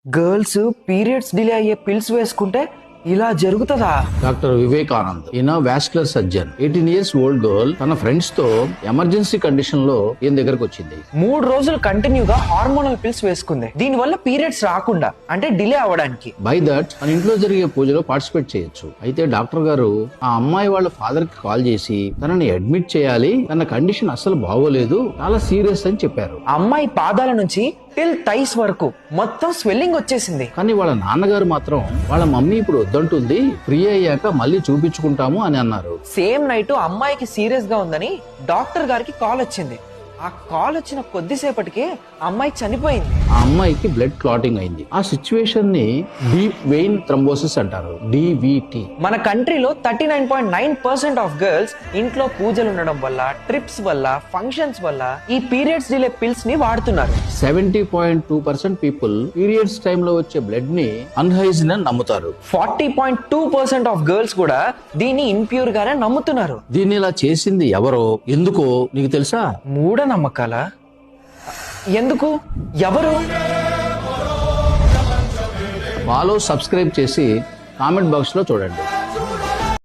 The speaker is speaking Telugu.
గర్ల్స్ పీరియడ్స్ డిలే అయ్యే పిల్స్ వేసుకుంటే ఇలా జరుగుతుందా? డాక్టర్ వివేకానంద్ ఈయన vascular surgeon. 18 years old girl తన ఫ్రెండ్స్ తో ఎమర్జెన్సీ కండిషన్ లో ఈయన దగ్గరకు వచ్చింది. 3 రోజులు కంటిన్యూగా హార్మోనల్ పిల్స్ వేసుకుంది. దీని వల్ల పీరియడ్స్ రాకుండా అంటే డిలే అవ్వడానికి. బై దట్ మన ఇంట్లో జరిగే పూజలో పార్టిసిపేట్ చేయొచ్చు. అయితే డాక్టర్ గారు ఆ అమ్మాయి వాళ్ళ ఫాదర్ కి కాల్ చేసి తనని అడ్మిట్ చేయాలి, తన కండిషన్ అస్సలు బాగోలేదు, చాలా సీరియస్ అని చెప్పారు. అమ్మాయి పాదాల నుంచి టిల్ థైస్ వరకు మొత్తం స్వెల్లింగ్ వచ్చేసింది. కానీ వాళ్ళ నాన్నగారు మాత్రం వాళ్ళ మమ్మీ ఇప్పుడు వద్దంటుంది, ఫ్రీ అయ్యాక మళ్ళీ చూపించుకుంటాము అని అన్నారు. సేమ్ నైట్ అమ్మాయికి సీరియస్ గా ఉందని డాక్టర్ గారికి కాల్ వచ్చింది. ఆ కాల్ వచ్చిన కొద్దిసేపటికే అమ్మాయి చనిపోయింది. ఆ అమ్మాయికి బ్లడ్ క్లాటింగ్ అయింది. ఆ సిచ్యువేషన్ ని డీప్ వెయిన్ థ్రంబోసిస్ అంటారు, DVT. మన కంట్రీలో 39.9% ఆఫ్ గర్ల్స్ ఇంట్లో పూజలు ఉండడం వల్ల, ట్రిప్స్ వల్ల, ఫంక్షన్స్ వల్ల ఈ పీరియడ్స్ డిలే పిల్స్ ని వాడుతున్నారు. 70.2% పీపుల్ పీరియడ్స్ టైమ్ లో వచ్చే బ్లడ్ ని అన్హైజీన్ అని నమ్ముతారు. 40.2% ఆఫ్ గర్ల్స్ కూడా దీన్ని ఇంప్యూర్ గానే నమ్ముతున్నారు. దీన్ని ఇలా చేసింది ఎవరో, ఎందుకో నీకు తెలుసా? మూఢనమ్మకాలా? ఎందుకు? ఎవరు? ఫాలో, సబ్స్క్రైబ్ చేసి కామెంట్ బాక్స్ లో చూడండి.